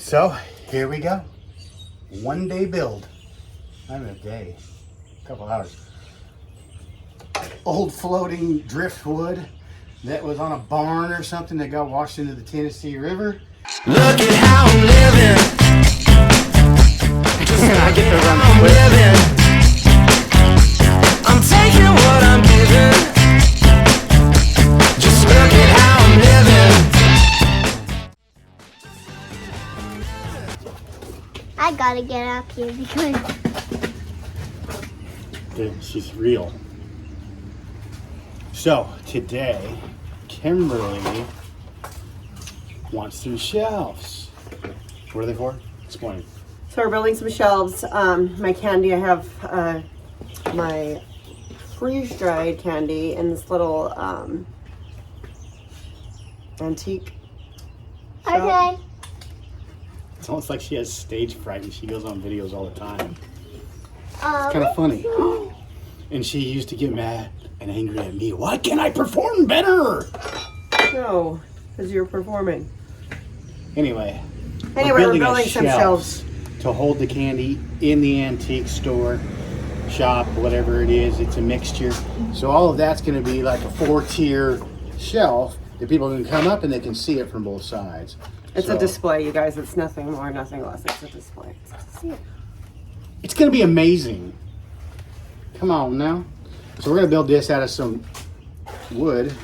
So here we go. 1 day build. Not even a day, a couple hours. Old floating driftwood that was on a barn or something that got washed into the Tennessee River. Look at how I'm living. Just I get to run I'm living. I'm taking what I'm giving. Just look at how I'm living. I gotta get up here because she's real. So today, Kimberly wants some shelves. What are they for? Explain. So we're building some shelves. My candy, I have my freeze-dried candy in this little antique shop. okay. It's almost like she has stage fright and she goes on videos all the time. It's Um, kind of funny. And she used to get mad and angry at me. Why can't I perform better? No, because you're performing. Anyway, Anyway, we're building some shelves. to hold the candy in the antique store, shop, whatever it is. It's a mixture. So all of that's going to be like a 4-tier shelf that people can come up and they can see it from both sides. It's So a display, you guys. It's nothing more, nothing less. It's a display. See it. it's going to be amazing. Come on now. So we're going to build this out of some wood.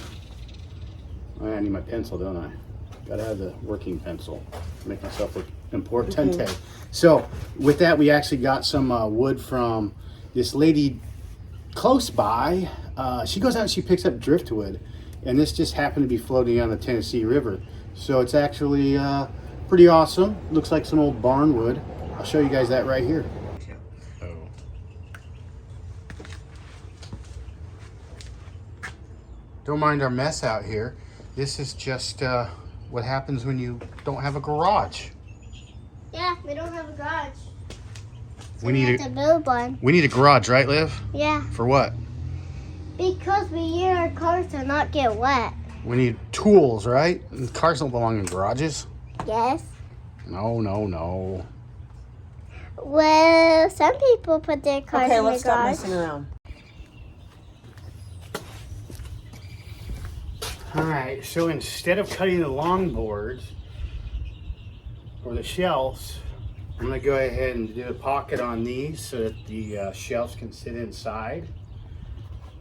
I need my pencil, don't I? Gotta have the working pencil. Make myself look important. So with that, we actually got some wood from this lady close by. She goes out and she picks up driftwood, and this just happened to be floating on the Tennessee River. So it's actually pretty awesome. Looks like some old barn wood. I'll show you guys that right here. Don't mind our mess out here. This is just what happens when you don't have a garage. Yeah, we don't have a garage. So We need have to build one. We need a garage, right, Liv? Yeah, For what? because we need our cars to not get wet. We need tools, right? And cars don't belong in garages. Yes. No, no, no. Well, some people put their cars Okay, in let's the stop garage. messing around. All right, so instead of cutting the long boards or the shelves, I'm gonna go ahead and do a pocket on these so that the shelves can sit inside.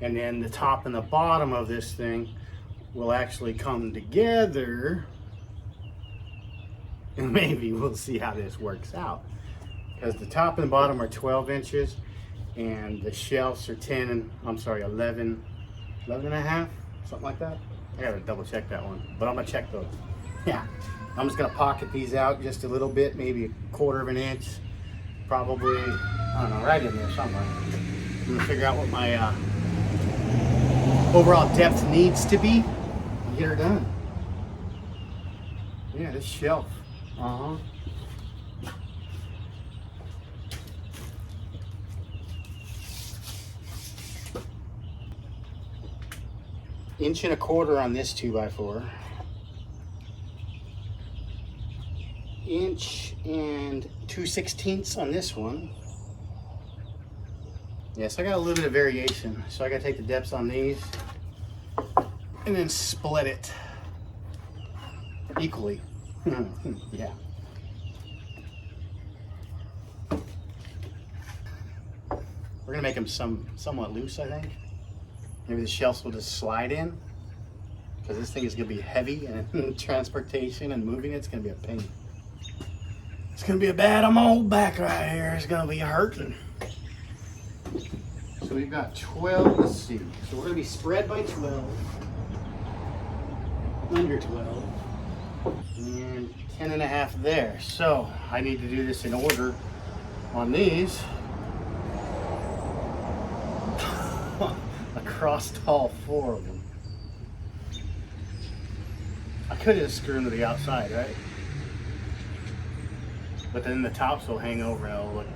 And then the top and the bottom of this thing will actually come together. And maybe we'll see how this works out. Because the top and the bottom are 12 inches and the shelves are 11 and a half, something like that. I gotta double check that one, but I'm gonna check those. Yeah, I'm just gonna pocket these out just a little bit, maybe 1/4 of an inch, probably, I don't know, right in there somewhere. I'm gonna figure out what my overall depth needs to be and get her done. Yeah, this shelf. Uh-huh. Inch and 1/4 on this 2x4. Inch and 2/16 on this one. Yeah, so I got a little bit of variation. So I gotta take the depths on these and then split it equally. Yeah. We're gonna make them somewhat loose, I think. Maybe the shelves will just slide in, because this thing is going to be heavy and transportation and moving it's going to be a pain. It's going to be a bad old back right here. It's going to be hurting. So we've got 12, let's see. So we're going to be spread by 12, under 12, and 10 and a half there. So I need to do this in order on these. Across all 4 of them. I could just screw them to the outside, right? But then the tops will hang over and it'll look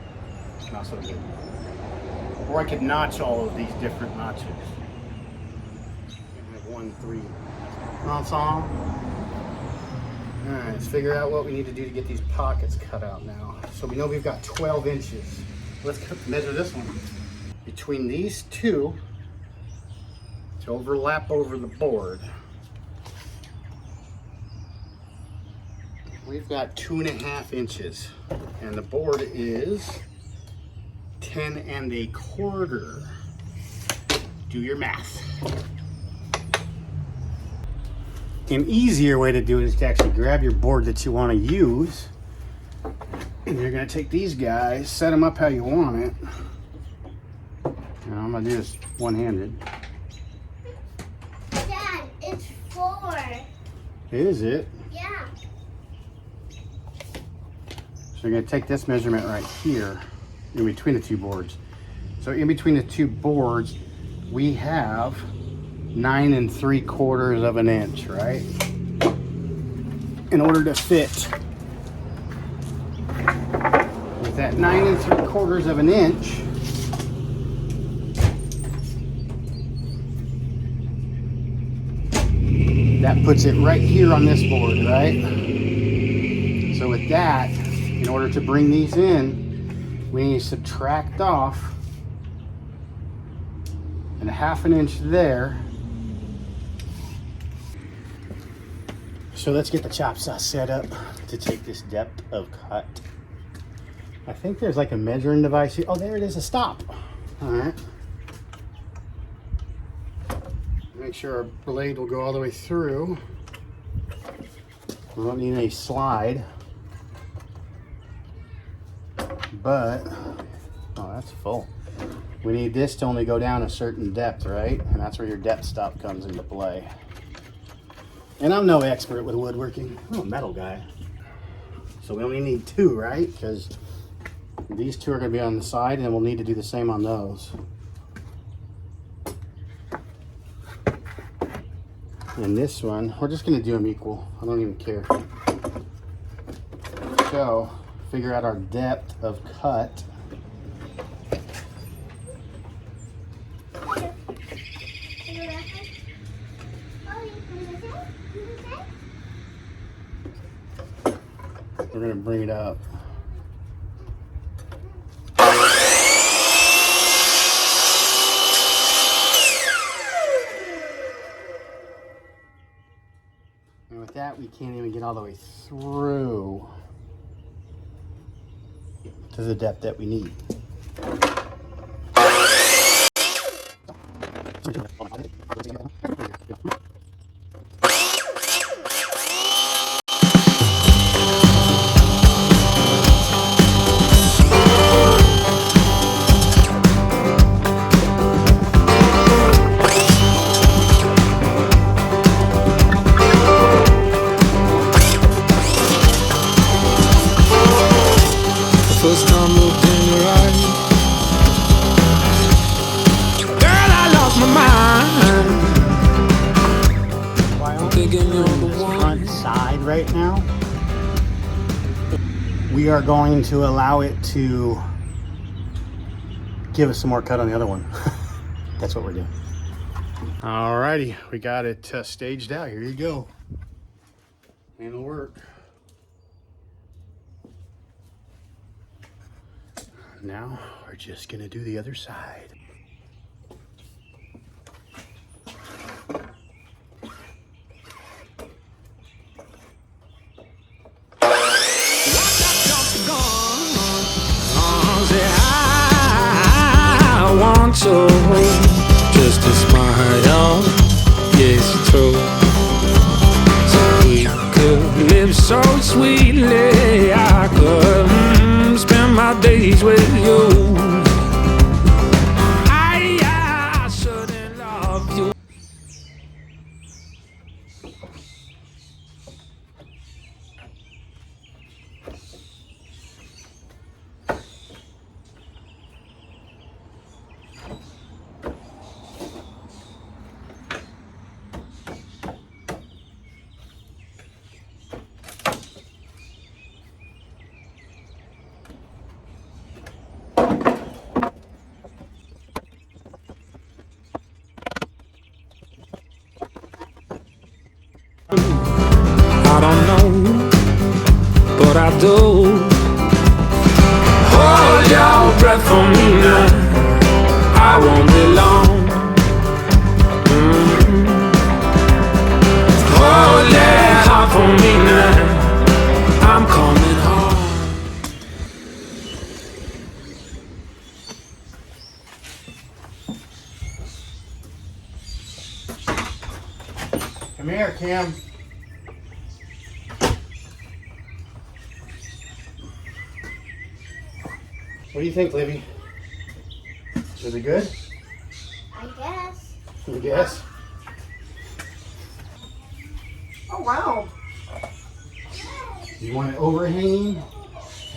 not so good. Or I could notch all of these different notches. I 1, 3. Ensemble. Alright, let's figure out what we need to do to get these pockets cut out now. So we know we've got 12 inches. Let's measure this one. Between these two, to overlap over the board, we've got 2.5 inches. And the board is 10 1/4. Do your math. An easier way to do it is to actually grab your board that you want to use, and you're going to take these guys, set them up how you want it. And I'm going to do this one-handed. Dad, it's 4. Is it? Yeah. So you're going to take this measurement right here in between the two boards. So in between the two boards, we have 9 3/4 inch, right? In order to fit with that 9 3/4 inch, that puts it right here on this board, right? So with that, in order to bring these in, we need to subtract off and 1/2 inch there. So let's get the chop saw set up to take this depth of cut. I think there's like a measuring device here. Oh, there it is, a stop. All right. Make sure our blade will go all the way through. We don't need any slide. But, oh, that's full. We need this to only go down a certain depth, right? And that's where your depth stop comes into play. And I'm no expert with woodworking. I'm a metal guy. So we only need 2, right? Because these 2 are going to be on the side, and we'll need to do the same on those. And this one, we're just going to do them equal. I don't even care. So, figure out our depth of cut. We're going to bring it up. And with that, we can't even get all the way through to the depth that we need. First time looked in your eyes, girl, I lost my mind. I'm thinking you're the one. Front side right now. We are going to allow it to give us some more cut on the other one. That's what we're doing. Alrighty, we got it staged out. Here you go. And it'll work. Now we're just gonna do the other side. I want to just to smile, yes, true. So we could live so sweetly, I could spend my days with you. I shouldn't love you. do. Hold your breath for me now, I won't be long. Hold that heart for me now, I'm coming home. Come here, Cam. What do you think, Livy? Is it good? I guess. You guess? Oh wow. Do you want it overhanging?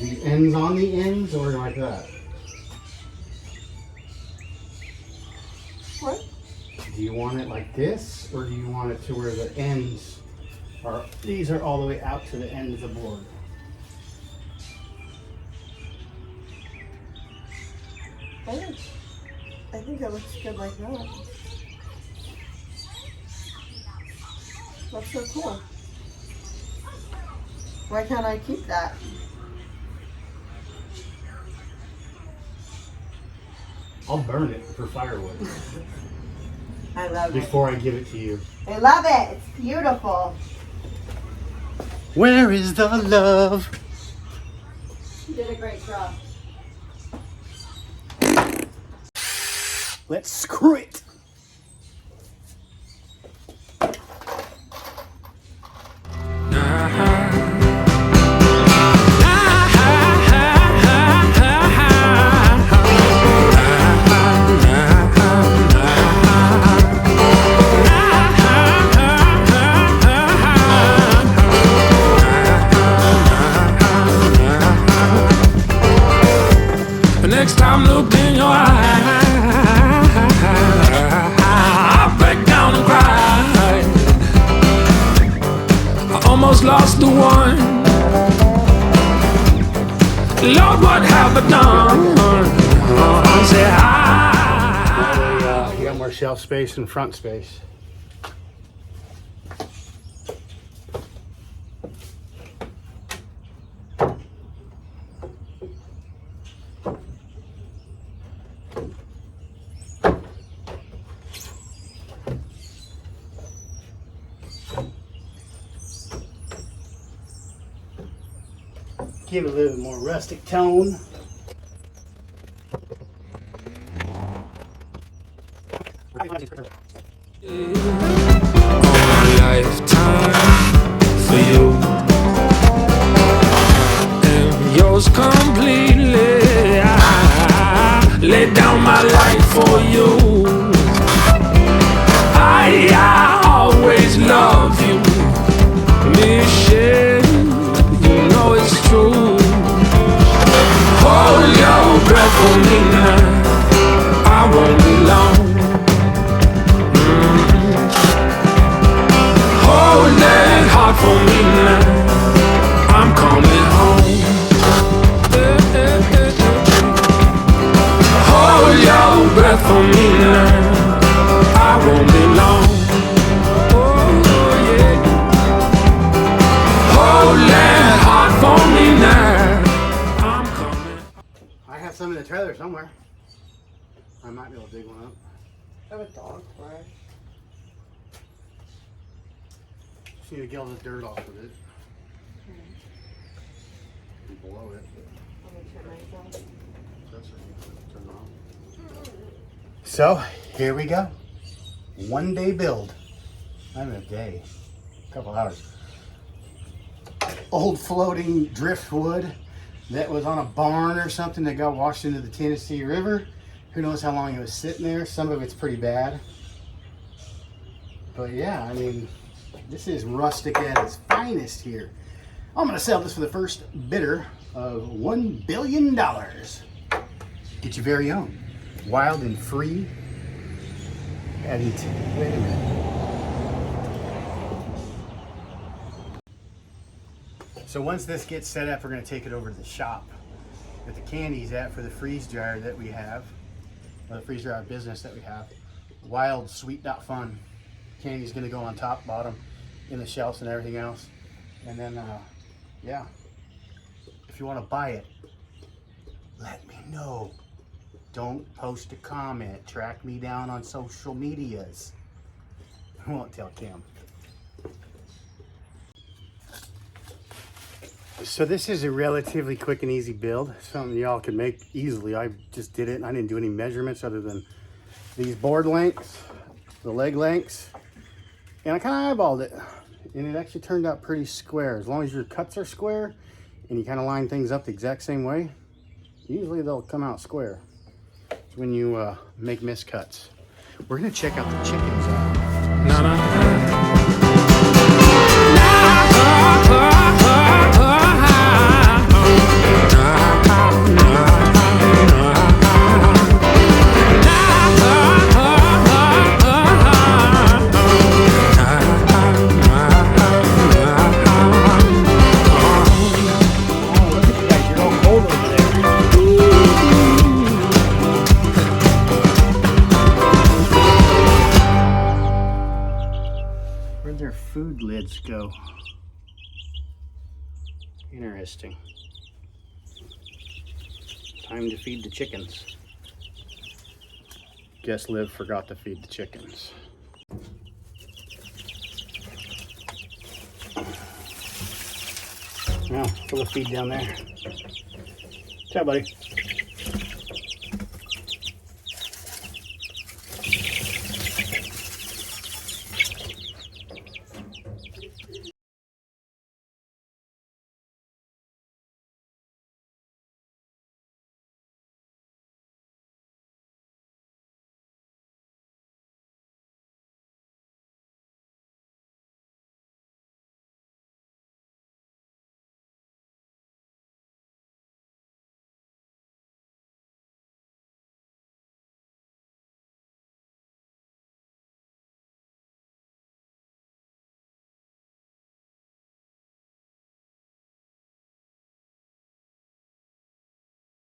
The ends on the ends, or like that? What? Do you want it like this, or do you want it to where the ends are, these are all the way out to the end of the board? I think it looks good like that. That's so cool. Why can't I keep that? I'll burn it for firewood I love it. before I give it to you. I love it. It's beautiful. Where is the love? You did a great job. Let's screw it. The next time look in your eyes, I break down and cry. I almost lost the one. Lord, what have I done? Say You got more shelf space and front space. Give it a little more rustic tone. lifetime for you and yours completely. I lay down my life for you. I always love you, Michelle. You know it's true. Hold your breath for me now. I won't be long. Hold that heart for me now. I'm coming home. Hold your breath for me now. I won't be long. Oh yeah. Hold that heart for me now. I'm coming. I have some in the trailer somewhere. I might be able to dig one up. I have a dog brush. Just need to get all the dirt off of it. And below it. Let me turn myself. That's right. Turn it on. So here we go. 1 day build. Not even a day. A couple hours. Old floating driftwood that was on a barn or something that got washed into the Tennessee River. Who knows how long it was sitting there. Some of it's pretty bad. But yeah, I mean, this is rustic at its finest here. I'm gonna sell this for the first bidder of $1 billion. Get your very own. Wild and free. And wait a minute. So once this gets set up, we're gonna take it over to the shop that the candy's at for the freeze dryer that we have. The freeze dryer business that we have. Wild Sweet Fun. Candy's gonna go on top, bottom, in the shelves and everything else. And then, yeah, if you want to buy it, let me know. Don't post a comment. Track me down on social medias. I won't tell Kim. So this is a relatively quick and easy build. Something y'all can make easily. I just did it and I didn't do any measurements other than these board lengths, the leg lengths, and I kind of eyeballed it. And it actually turned out pretty square. As long as your cuts are square and you kind of line things up the exact same way, usually they'll come out square. It's when you make miscuts. We're gonna check out the chickens out. Where'd their food lids go? Interesting. Time to feed the chickens. Guess Liv forgot to feed the chickens. Now, full of feed down there. Ciao, buddy.